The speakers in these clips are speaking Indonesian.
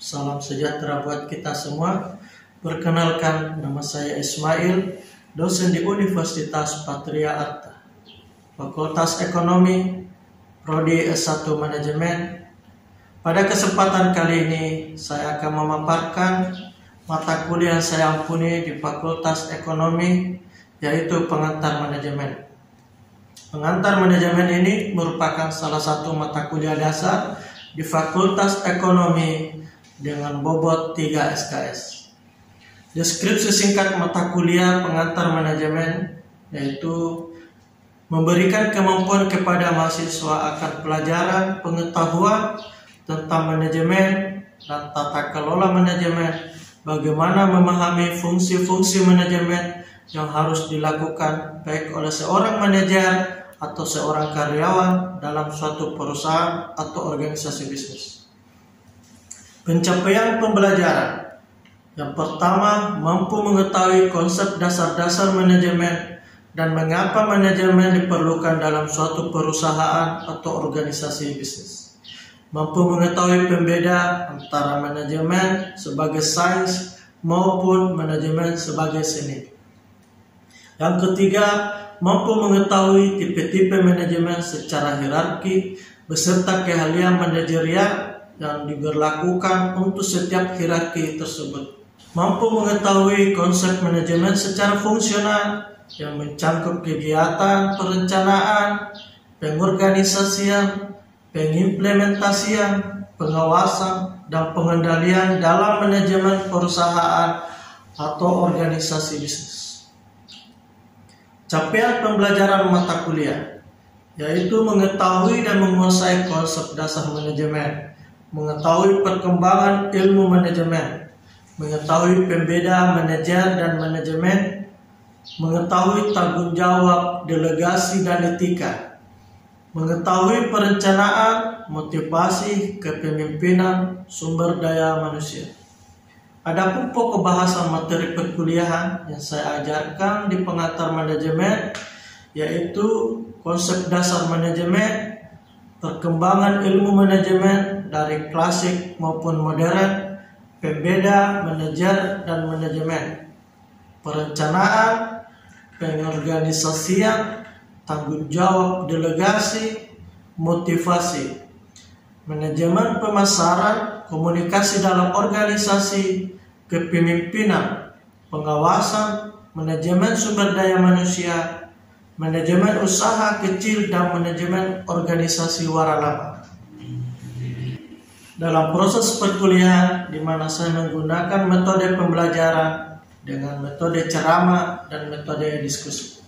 Salam sejahtera buat kita semua. Perkenalkan, nama saya Ismail, dosen di Universitas Patria Arta, Fakultas Ekonomi, Prodi S1 Manajemen. Pada kesempatan kali ini, saya akan memaparkan mata kuliah yang saya ampuni di Fakultas Ekonomi, yaitu pengantar manajemen. Pengantar manajemen ini merupakan salah satu mata kuliah dasar di Fakultas Ekonomi dengan bobot 3 SKS. Deskripsi singkat mata kuliah pengantar manajemen yaitu memberikan kemampuan kepada mahasiswa akan pelajaran pengetahuan tentang manajemen dan tata kelola manajemen, bagaimana memahami fungsi-fungsi manajemen yang harus dilakukan baik oleh seorang manajer atau seorang karyawan dalam suatu perusahaan atau organisasi bisnis. Pencapaian pembelajaran. Yang pertama, mampu mengetahui konsep dasar-dasar manajemen dan mengapa manajemen diperlukan dalam suatu perusahaan atau organisasi bisnis. Mampu mengetahui pembeda antara manajemen sebagai sains maupun manajemen sebagai seni. Yang ketiga, mampu mengetahui tipe-tipe manajemen secara hierarki beserta keahlian manajerial yang diberlakukan untuk setiap hierarki tersebut. Mampu mengetahui konsep manajemen secara fungsional yang mencangkup kegiatan perencanaan, pengorganisasian, pengimplementasian, pengawasan, dan pengendalian dalam manajemen perusahaan atau organisasi bisnis. Capaian pembelajaran mata kuliah yaitu mengetahui dan menguasai konsep dasar manajemen, mengetahui perkembangan ilmu manajemen, mengetahui pembeda manajer dan manajemen, mengetahui tanggung jawab, delegasi, dan etika, mengetahui perencanaan, motivasi, kepemimpinan, sumber daya manusia. Adapun pokok bahasan materi perkuliahan yang saya ajarkan di pengantar manajemen yaitu konsep dasar manajemen, perkembangan ilmu manajemen dari klasik maupun modern, pembeda manajer dan manajemen, perencanaan, pengorganisasian, tanggung jawab, delegasi, motivasi, manajemen pemasaran, komunikasi dalam organisasi, kepemimpinan, pengawasan, manajemen sumber daya manusia, manajemen usaha kecil, dan manajemen organisasi waralaba. Dalam proses perkuliahan di mana saya menggunakan metode pembelajaran dengan metode ceramah dan metode diskusi.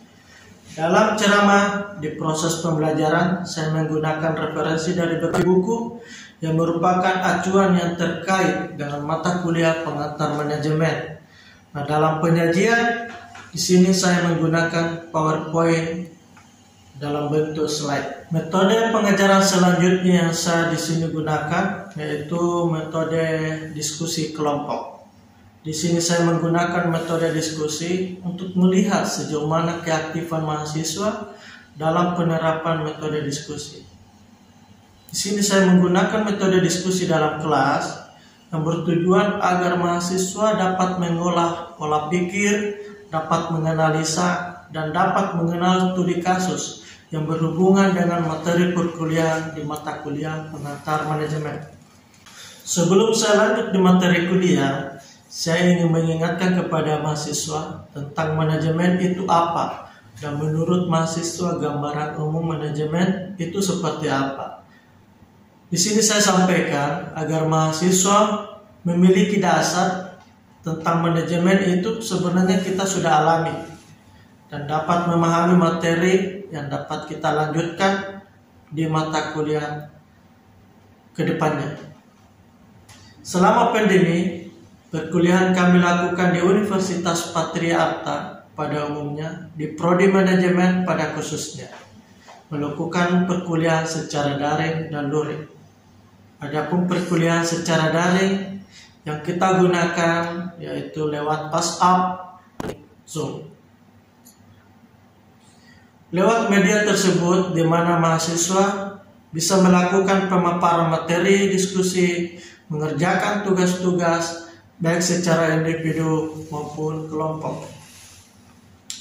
Dalam ceramah di proses pembelajaran saya menggunakan referensi dari berbagai buku yang merupakan acuan yang terkait dengan mata kuliah pengantar manajemen. Nah, dalam penyajian di sini saya menggunakan PowerPoint dalam bentuk slide. Metode pengajaran selanjutnya yang saya di sini gunakan yaitu metode diskusi kelompok. Di sini saya menggunakan metode diskusi untuk melihat sejauh mana keaktifan mahasiswa dalam penerapan metode diskusi. Di sini saya menggunakan metode diskusi dalam kelas yang bertujuan agar mahasiswa dapat mengolah pola pikir, dapat menganalisa, dan dapat mengenal studi kasus yang berhubungan dengan materi perkuliahan di mata kuliah pengantar manajemen. Sebelum saya lanjut di materi kuliah, saya ingin mengingatkan kepada mahasiswa tentang manajemen itu apa, dan menurut mahasiswa gambaran umum manajemen itu seperti apa. Di sini saya sampaikan agar mahasiswa memiliki dasar tentang manajemen itu sebenarnya kita sudah alami dan dapat memahami materi yang dapat kita lanjutkan di mata kuliah ke depannya. Selama pandemi, perkuliahan kami lakukan di Universitas Patria Arta pada umumnya, di Prodi Manajemen pada khususnya, melakukan perkuliahan secara daring dan luring. Adapun perkuliahan secara daring yang kita gunakan yaitu lewat WhatsApp, Zoom. Lewat media tersebut di mana mahasiswa bisa melakukan pemaparan materi diskusi mengerjakan tugas-tugas baik secara individu maupun kelompok.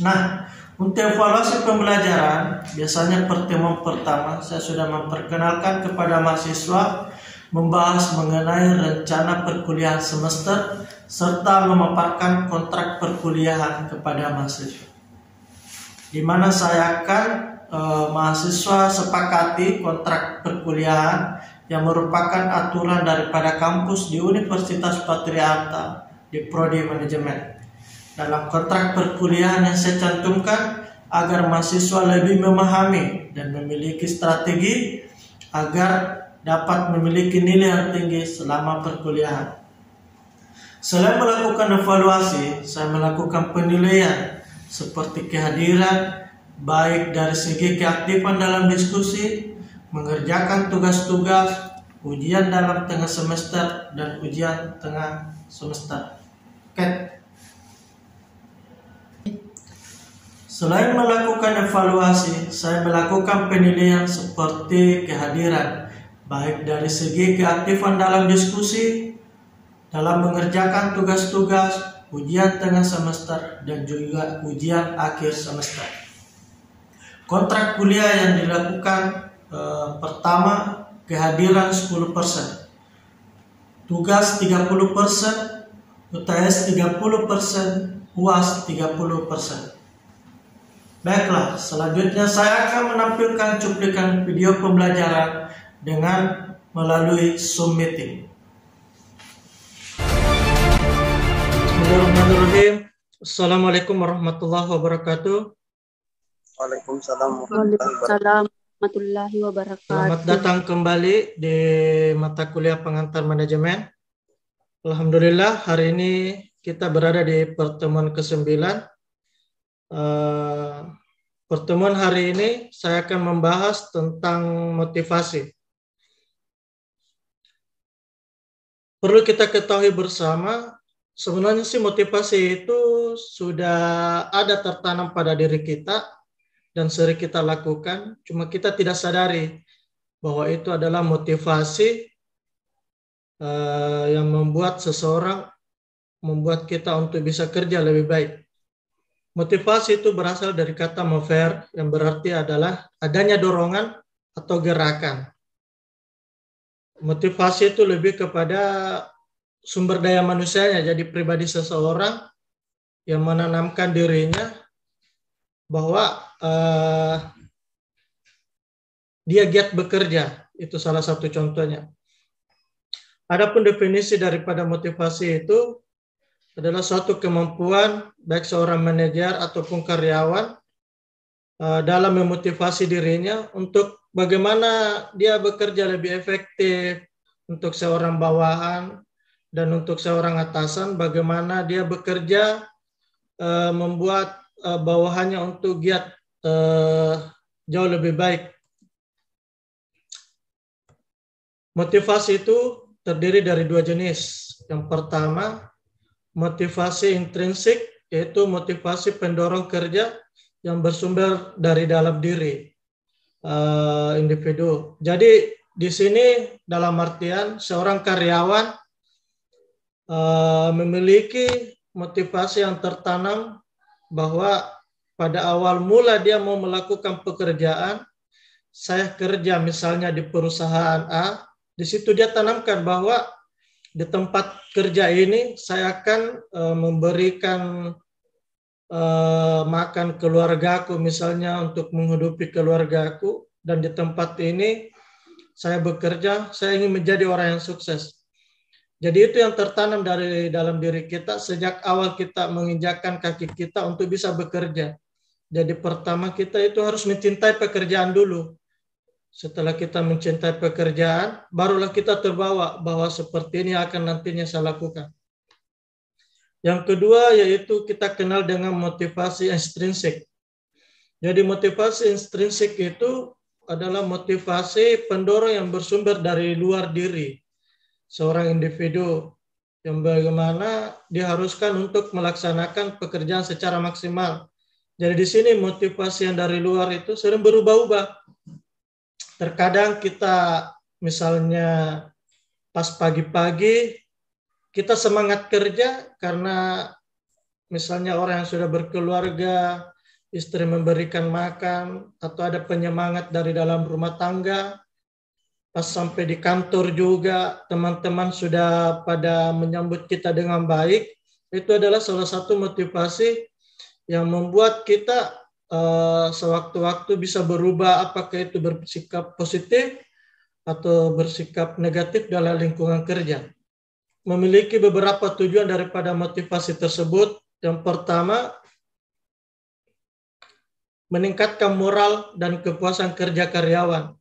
Nah, untuk evaluasi pembelajaran, biasanya pertemuan pertama saya sudah memperkenalkan kepada mahasiswa membahas mengenai rencana perkuliahan semester serta memaparkan kontrak perkuliahan kepada mahasiswa, di mana saya akan mahasiswa sepakati kontrak perkuliahan yang merupakan aturan daripada kampus di Universitas Patriarta di Prodi Manajemen. Dalam kontrak perkuliahan yang saya cantumkan agar mahasiswa lebih memahami dan memiliki strategi agar dapat memiliki nilai yang tinggi selama perkuliahan. Selain melakukan evaluasi, saya melakukan penilaian seperti kehadiran baik dari segi keaktifan dalam diskusi, mengerjakan tugas-tugas, ujian dalam tengah semester, dan ujian tengah semester. Selain melakukan evaluasi, saya melakukan penilaian seperti kehadiran, baik dari segi keaktifan dalam diskusi, dalam mengerjakan tugas-tugas, ujian tengah semester, dan juga ujian akhir semester. Kontrak kuliah yang dilakukan pertama, kehadiran 10%, tugas 30%, UTS 30%, UAS 30%. Baiklah, selanjutnya saya akan menampilkan cuplikan video pembelajaran dengan melalui Zoom meeting. Bismillahirrahmanirrahim. Assalamualaikum warahmatullahi wabarakatuh. Waalaikumsalam warahmatullahi wabarakatuh. Selamat datang kembali di mata kuliah pengantar manajemen. Alhamdulillah, hari ini kita berada di pertemuan ke-9. Pertemuan hari ini saya akan membahas tentang motivasi. Perlu kita ketahui bersama, sebenarnya sih motivasi itu sudah ada tertanam pada diri kita dan sering kita lakukan, cuma kita tidak sadari bahwa itu adalah motivasi yang membuat seseorang, membuat kita untuk bisa kerja lebih baik. Motivasi itu berasal dari kata mover, yang berarti adalah adanya dorongan atau gerakan. Motivasi itu lebih kepada sumber daya manusianya, jadi pribadi seseorang yang menanamkan dirinya bahwa dia giat bekerja, itu salah satu contohnya. Adapun definisi daripada motivasi itu adalah suatu kemampuan baik seorang manajer ataupun karyawan dalam memotivasi dirinya untuk bagaimana dia bekerja lebih efektif, untuk seorang bawahan dan untuk seorang atasan, bagaimana dia bekerja membuat bawahannya untuk giat jauh lebih baik. Motivasi itu terdiri dari dua jenis. Yang pertama, motivasi intrinsik, yaitu motivasi pendorong kerja yang bersumber dari dalam diri individu. Jadi di sini dalam artian seorang karyawan memiliki motivasi yang tertanam bahwa pada awal mula dia mau melakukan pekerjaan, saya kerja misalnya di perusahaan A, di situ dia tanamkan bahwa di tempat kerja ini saya akan memberikan makan keluargaku misalnya untuk menghidupi keluargaku, dan di tempat ini saya bekerja, saya ingin menjadi orang yang sukses. Jadi itu yang tertanam dari dalam diri kita sejak awal kita menginjakkan kaki kita untuk bisa bekerja. Jadi pertama kita itu harus mencintai pekerjaan dulu. Setelah kita mencintai pekerjaan, barulah kita terbawa bahwa seperti ini akan nantinya saya lakukan. Yang kedua yaitu kita kenal dengan motivasi intrinsik. Jadi motivasi intrinsik itu adalah motivasi pendorong yang bersumber dari luar diri seorang individu, yang bagaimana diharuskan untuk melaksanakan pekerjaan secara maksimal. Jadi di sini motivasi yang dari luar itu sering berubah-ubah. Terkadang kita misalnya pas pagi-pagi kita semangat kerja karena misalnya orang yang sudah berkeluarga, istri memberikan makan, atau ada penyemangat dari dalam rumah tangga. Pas sampai di kantor juga, teman-teman sudah pada menyambut kita dengan baik. Itu adalah salah satu motivasi yang membuat kita sewaktu-waktu bisa berubah, apakah itu bersikap positif atau bersikap negatif dalam lingkungan kerja. Memiliki beberapa tujuan daripada motivasi tersebut. Yang pertama, meningkatkan moral dan kepuasan kerja karyawan.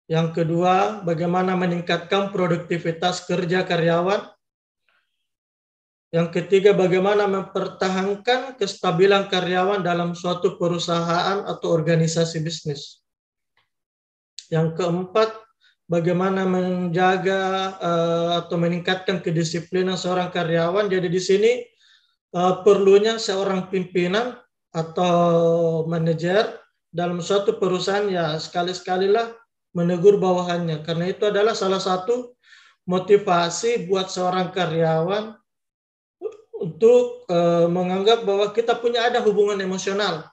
Yang kedua, bagaimana meningkatkan produktivitas kerja karyawan. Yang ketiga, bagaimana mempertahankan kestabilan karyawan dalam suatu perusahaan atau organisasi bisnis. Yang keempat, bagaimana menjaga atau meningkatkan kedisiplinan seorang karyawan. Jadi di sini perlunya seorang pimpinan atau manajer dalam suatu perusahaan ya sekali-sekalilah menegur bawahannya. Karena itu adalah salah satu motivasi buat seorang karyawan untuk menganggap bahwa kita punya ada hubungan emosional.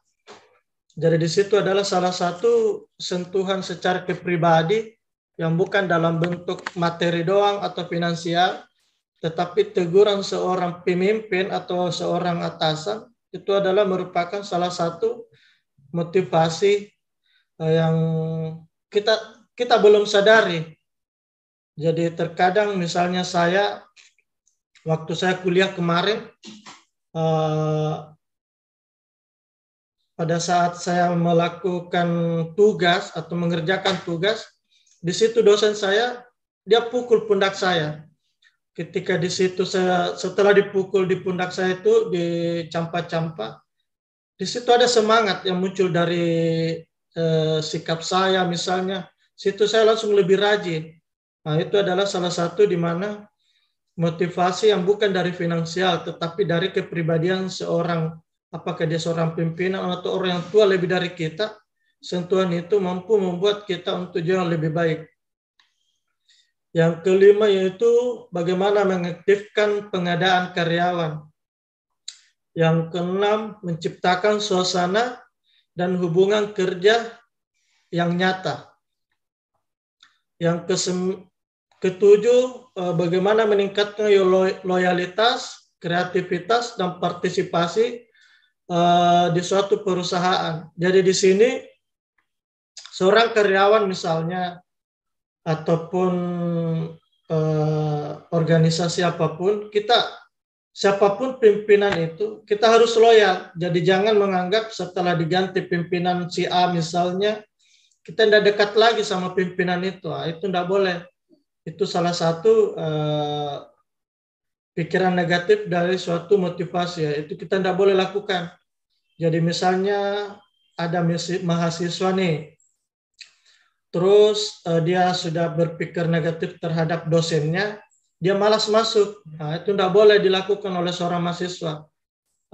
Jadi di situ adalah salah satu sentuhan secara kepribadi yang bukan dalam bentuk materi doang atau finansial, tetapi teguran seorang pemimpin atau seorang atasan itu adalah merupakan salah satu motivasi yang kita belum sadari. Jadi terkadang misalnya waktu saya kuliah kemarin, pada saat saya melakukan tugas atau mengerjakan tugas, di situ dosen saya, dia pukul pundak saya. Ketika di situ setelah dipukul di pundak saya itu, dicampak-campak, di situ ada semangat yang muncul dari sikap saya misalnya. Situ saya langsung lebih rajin. Nah, itu adalah salah satu di mana motivasi yang bukan dari finansial, tetapi dari kepribadian seorang. Apakah dia seorang pimpinan atau orang yang tua lebih dari kita, sentuhan itu mampu membuat kita untuk jauh lebih baik. Yang kelima yaitu bagaimana mengaktifkan pengadaan karyawan. Yang keenam, menciptakan suasana dan hubungan kerja yang nyata. Yang ketujuh, bagaimana meningkatkan loyalitas, kreativitas, dan partisipasi di suatu perusahaan. Jadi di sini seorang karyawan misalnya ataupun organisasi apapun, siapapun pimpinan itu kita harus loyal. Jadi jangan menganggap setelah diganti pimpinan si A misalnya kita tidak dekat lagi sama pimpinan itu. Nah, itu tidak boleh. Itu salah satu pikiran negatif dari suatu motivasi. Ya. Itu kita tidak boleh lakukan. Jadi misalnya ada mahasiswa nih, terus dia sudah berpikir negatif terhadap dosennya, dia malas masuk. Nah, itu tidak boleh dilakukan oleh seorang mahasiswa.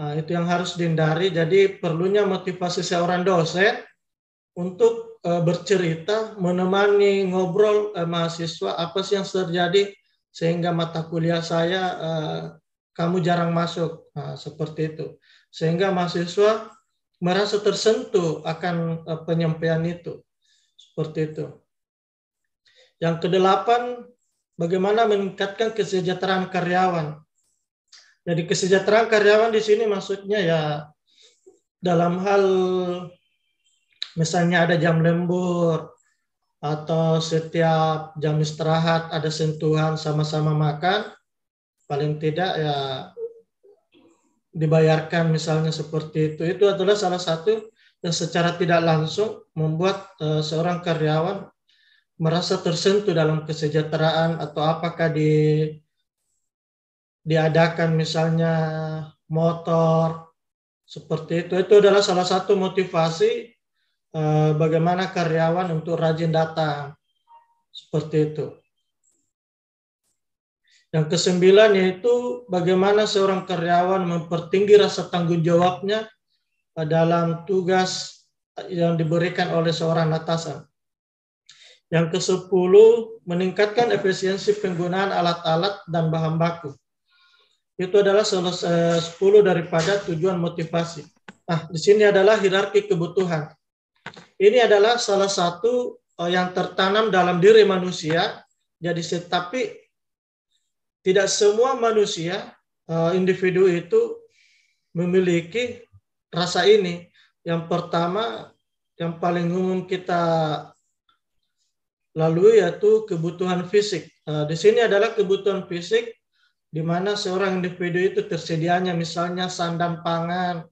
Nah, itu yang harus dihindari. Jadi perlunya motivasi seorang dosen untuk bercerita, menemani ngobrol mahasiswa, apa sih yang terjadi sehingga mata kuliah saya kamu jarang masuk. Nah, seperti itu. Sehingga mahasiswa merasa tersentuh akan penyampaian itu. Seperti itu. Yang kedelapan, bagaimana meningkatkan kesejahteraan karyawan. Jadi kesejahteraan karyawan di sini maksudnya ya dalam hal misalnya ada jam lembur atau setiap jam istirahat ada sentuhan sama-sama makan, paling tidak ya dibayarkan misalnya seperti itu. Itu adalah salah satu yang secara tidak langsung membuat seorang karyawan merasa tersentuh dalam kesejahteraan, atau apakah diadakan misalnya motor seperti itu. Itu adalah salah satu motivasi bagaimana karyawan untuk rajin datang seperti itu. Yang kesembilan yaitu bagaimana seorang karyawan mempertinggi rasa tanggung jawabnya dalam tugas yang diberikan oleh seorang atasan. Yang ke-10, meningkatkan efisiensi penggunaan alat-alat dan bahan baku. Itu adalah 10 daripada tujuan motivasi. Nah, di sini adalah hierarki kebutuhan. Ini adalah salah satu yang tertanam dalam diri manusia. Jadi, tapi tidak semua manusia, individu itu memiliki rasa ini. Yang pertama, yang paling umum kita lalui yaitu kebutuhan fisik. Di sini adalah kebutuhan fisik di mana seorang individu itu tersedianya misalnya sandang pangan,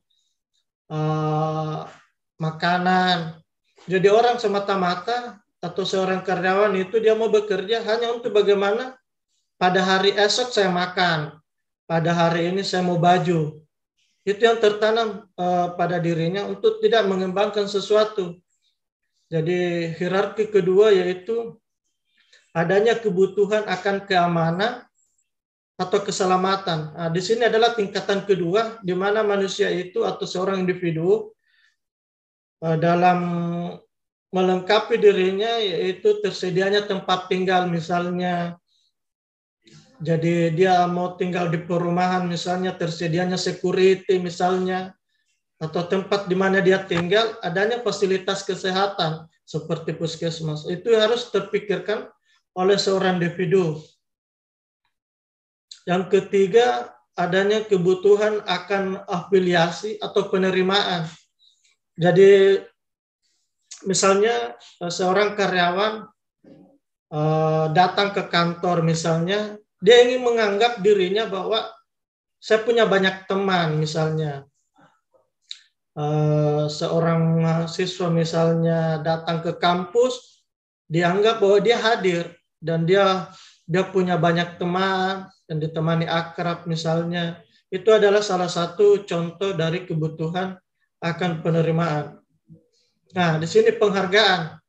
makanan. Jadi orang semata-mata atau seorang karyawan itu dia mau bekerja hanya untuk bagaimana pada hari esok saya makan, pada hari ini saya mau baju. Itu yang tertanam pada dirinya untuk tidak mengembangkan sesuatu. Jadi hierarki kedua yaitu adanya kebutuhan akan keamanan atau keselamatan. Nah, di sini adalah tingkatan kedua di mana manusia itu atau seorang individu dalam melengkapi dirinya yaitu tersedianya tempat tinggal misalnya. Jadi dia mau tinggal di perumahan misalnya tersedianya security misalnya, atau tempat di mana dia tinggal adanya fasilitas kesehatan seperti puskesmas. Itu harus terpikirkan oleh seorang individu. Yang ketiga, adanya kebutuhan akan afiliasi atau penerimaan. Jadi misalnya seorang karyawan datang ke kantor misalnya, dia ingin menganggap dirinya bahwa saya punya banyak teman misalnya. Seorang mahasiswa misalnya datang ke kampus, dianggap bahwa dia hadir dan dia punya banyak teman dan ditemani akrab misalnya. Itu adalah salah satu contoh dari kebutuhan akan penerimaan. Nah, di sini penghargaan.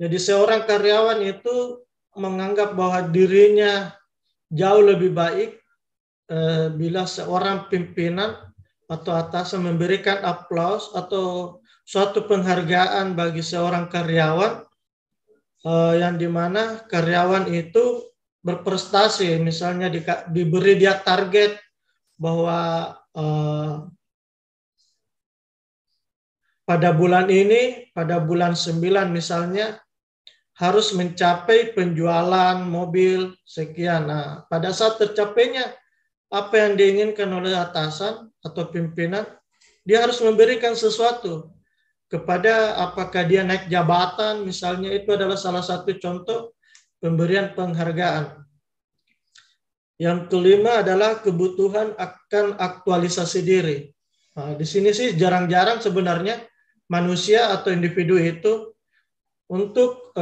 Jadi seorang karyawan itu menganggap bahwa dirinya jauh lebih baik bila seorang pimpinan atau atasan memberikan aplaus atau suatu penghargaan bagi seorang karyawan yang dimana karyawan itu berprestasi, misalnya diberi dia target bahwa pada bulan ini, pada bulan 9 misalnya, harus mencapai penjualan mobil sekian. Nah, pada saat tercapainya apa yang diinginkan oleh atasan atau pimpinan, dia harus memberikan sesuatu kepada apakah dia naik jabatan, misalnya itu adalah salah satu contoh pemberian penghargaan. Yang kelima adalah kebutuhan akan aktualisasi diri. Nah, di sini sih jarang-jarang sebenarnya manusia atau individu itu untuk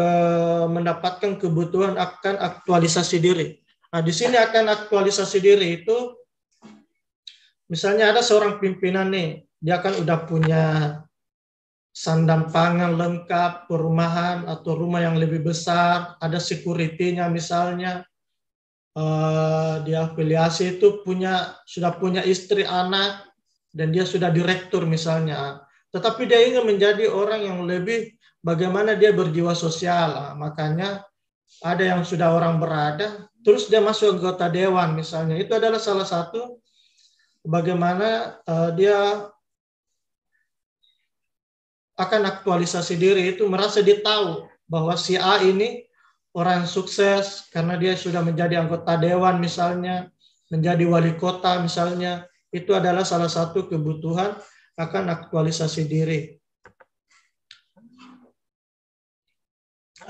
mendapatkan kebutuhan akan aktualisasi diri. Nah, di sini akan aktualisasi diri itu, misalnya ada seorang pimpinan nih, dia kan udah punya sandang pangan lengkap, perumahan atau rumah yang lebih besar, ada security-nya misalnya, dia afiliasi itu sudah punya istri, anak, dan dia sudah direktur misalnya. Tetapi dia ingin menjadi orang yang lebih bagaimana dia berjiwa sosial. Makanya ada yang sudah orang berada, terus dia masuk anggota dewan misalnya. Itu adalah salah satu bagaimana dia akan aktualisasi diri itu, merasa dia tahu bahwa si A ini orang yang sukses karena dia sudah menjadi anggota dewan misalnya, menjadi wali kota misalnya. Itu adalah salah satu kebutuhan akan aktualisasi diri.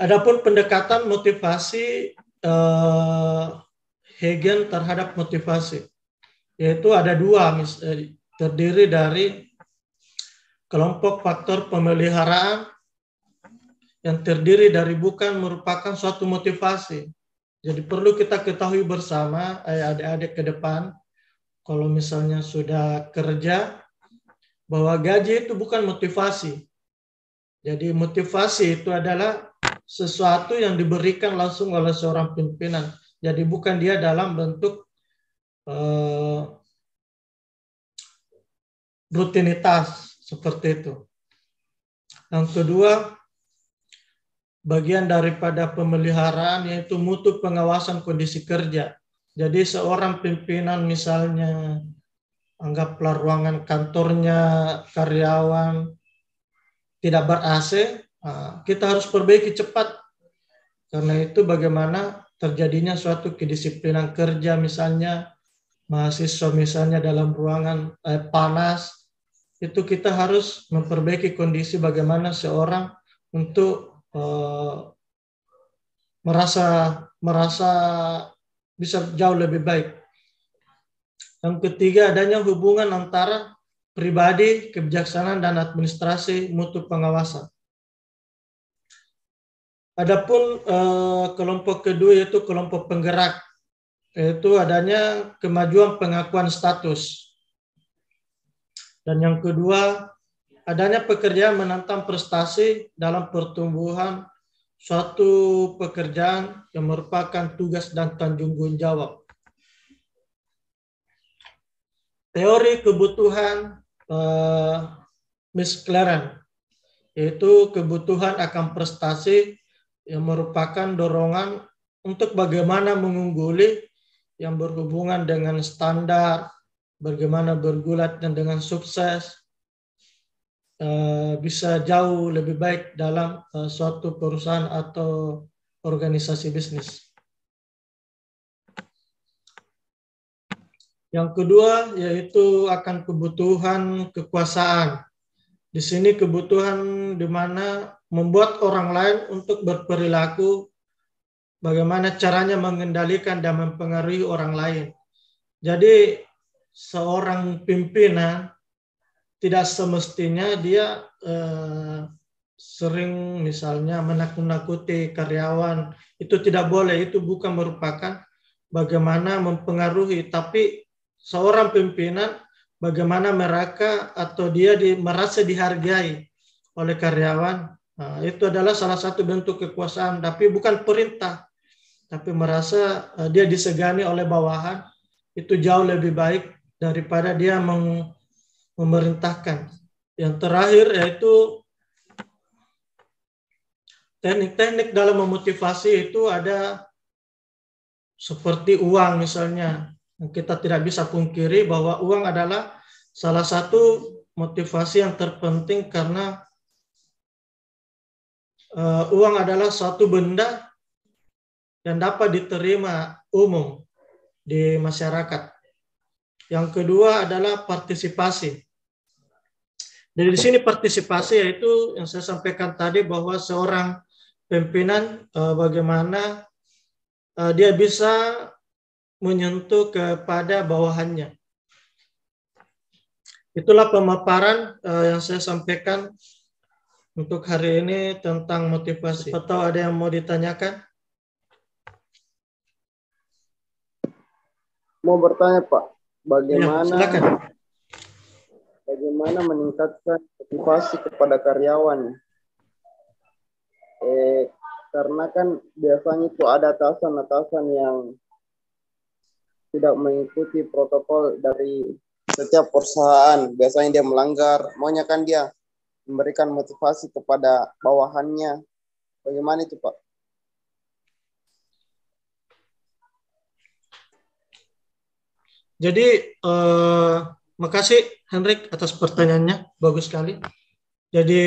Adapun pendekatan motivasi Hegel terhadap motivasi, yaitu ada dua, terdiri dari kelompok faktor pemeliharaan yang terdiri dari bukan merupakan suatu motivasi. Jadi perlu kita ketahui bersama adik-adik ke depan, kalau misalnya sudah kerja, bahwa gaji itu bukan motivasi. Jadi motivasi itu adalah sesuatu yang diberikan langsung oleh seorang pimpinan. Jadi bukan dia dalam bentuk rutinitas seperti itu. Yang kedua, bagian daripada pemeliharaan, yaitu mutu pengawasan kondisi kerja. Jadi seorang pimpinan misalnya, anggaplah ruangan kantornya karyawan tidak ber-AC, kita harus perbaiki cepat. Karena itu bagaimana terjadinya suatu kedisiplinan kerja, misalnya mahasiswa misalnya dalam ruangan panas, itu kita harus memperbaiki kondisi bagaimana seorang untuk merasa bisa jauh lebih baik. Yang ketiga, adanya hubungan antara pribadi, kebijaksanaan, dan administrasi mutu pengawasan. Adapun kelompok kedua yaitu kelompok penggerak, yaitu adanya kemajuan pengakuan status. Dan yang kedua, adanya pekerjaan menantang prestasi dalam pertumbuhan suatu pekerjaan yang merupakan tugas dan tanggung jawab. Teori kebutuhan Miss Clarence, yaitu kebutuhan akan prestasi yang merupakan dorongan untuk bagaimana mengungguli yang berhubungan dengan standar, bagaimana bergulat dan dengan sukses, bisa jauh lebih baik dalam suatu perusahaan atau organisasi bisnis. Yang kedua yaitu akan kebutuhan kekuasaan. Di sini kebutuhan di mana membuat orang lain untuk berperilaku, bagaimana caranya mengendalikan dan mempengaruhi orang lain. Jadi seorang pimpinan tidak semestinya dia sering misalnya menakut-nakuti karyawan. Itu tidak boleh, itu bukan merupakan bagaimana mempengaruhi, tapi seorang pimpinan bagaimana mereka atau dia merasa dihargai oleh karyawan. Nah, itu adalah salah satu bentuk kekuasaan, tapi bukan perintah, tapi merasa dia disegani oleh bawahan. Itu jauh lebih baik daripada dia memerintahkan. Yang terakhir yaitu teknik-teknik dalam memotivasi. Itu ada seperti uang misalnya. Kita tidak bisa pungkiri bahwa uang adalah salah satu motivasi yang terpenting, karena uang adalah suatu benda yang dapat diterima umum di masyarakat. Yang kedua adalah partisipasi. Dari di sini partisipasi yaitu yang saya sampaikan tadi, bahwa seorang pimpinan bagaimana dia bisa menyentuh kepada bawahannya. Itulah pemaparan yang saya sampaikan untuk hari ini tentang motivasi. Atau ada yang mau ditanyakan? Mau bertanya Pak, Ya, silakan. bagaimana meningkatkan motivasi kepada karyawan? Karena kan biasanya itu ada atasan-atasan yang tidak mengikuti protokol dari setiap perusahaan. Biasanya dia melanggar, maunya kan dia memberikan motivasi kepada bawahannya. Bagaimana itu Pak? Jadi makasih Hendrik atas pertanyaannya, bagus sekali. Jadi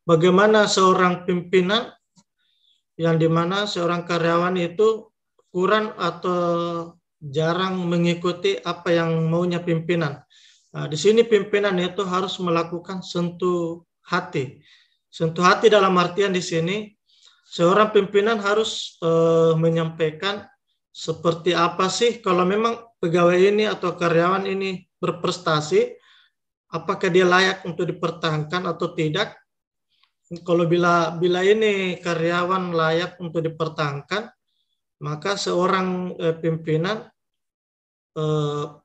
bagaimana seorang pimpinan yang dimana seorang karyawan itu kurang atau jarang mengikuti apa yang maunya pimpinan. Nah, di sini pimpinan itu harus melakukan sentuh hati. Sentuh hati dalam artian di sini seorang pimpinan harus menyampaikan seperti apa sih kalau memang pegawai ini atau karyawan ini berprestasi, apakah dia layak untuk dipertahankan atau tidak. Kalau bila ini karyawan layak untuk dipertahankan, maka seorang pimpinan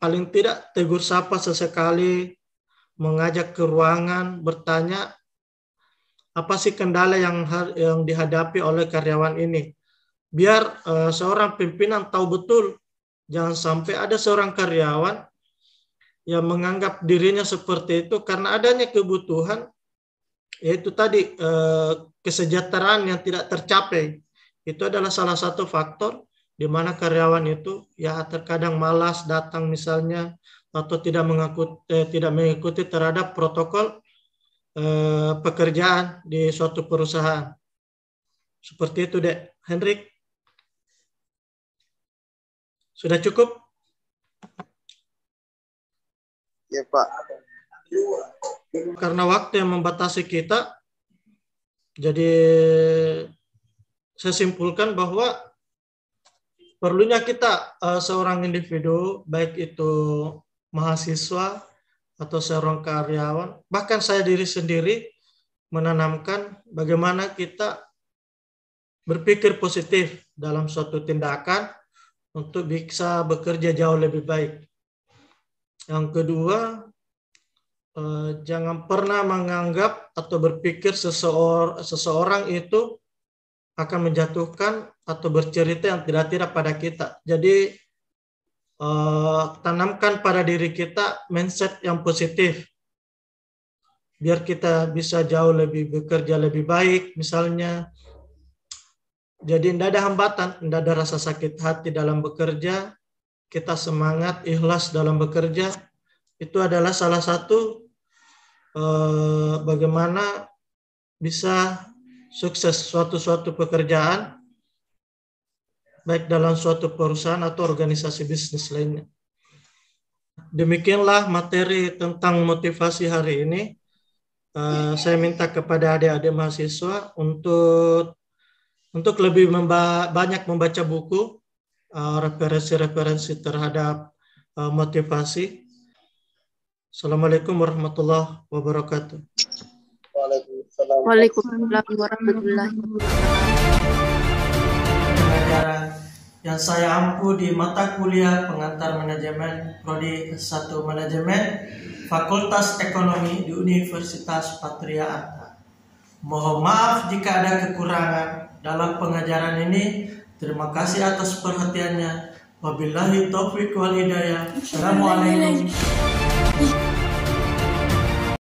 paling tidak tegur sapa sesekali, mengajak ke ruangan, bertanya apa sih kendala yang dihadapi oleh karyawan ini. Biar seorang pimpinan tahu betul, jangan sampai ada seorang karyawan yang menganggap dirinya seperti itu karena adanya kebutuhan yaitu tadi kesejahteraan yang tidak tercapai. Itu adalah salah satu faktor di mana karyawan itu ya terkadang malas datang misalnya, atau tidak mengikuti terhadap protokol pekerjaan di suatu perusahaan. Seperti itu, Dek. Hendrik, sudah cukup? Ya, Pak. Karena waktu yang membatasi kita, jadi saya simpulkan bahwa perlunya kita seorang individu, baik itu mahasiswa atau seorang karyawan, bahkan saya diri sendiri, menanamkan bagaimana kita berpikir positif dalam suatu tindakan untuk bisa bekerja jauh lebih baik. Yang kedua, jangan pernah menganggap atau berpikir seseorang itu akan menjatuhkan atau bercerita yang tidak pada kita. Jadi tanamkan pada diri kita mindset yang positif, biar kita bisa jauh lebih bekerja lebih baik misalnya. Jadi tidak ada hambatan, tidak ada rasa sakit hati dalam bekerja, kita semangat, ikhlas dalam bekerja. Itu adalah salah satu bagaimana bisa sukses suatu pekerjaan, baik dalam suatu perusahaan atau organisasi bisnis lainnya. Demikianlah materi tentang motivasi hari ini. Saya minta kepada adik-adik mahasiswa untuk lebih banyak membaca buku, referensi-referensi terhadap motivasi. Assalamualaikum warahmatullahi wabarakatuh. Waalaikumsalam. Waalaikumsalam warahmatullahi wabarakatuh. Pelajaran yang saya ampu di mata kuliah pengantar manajemen Prodi S1 Manajemen Fakultas Ekonomi di Universitas Patria Arta. Mohon maaf jika ada kekurangan dalam pengajaran ini. Terima kasih atas perhatiannya. Wabillahi taufiq wal hidayah. Assalamualaikum.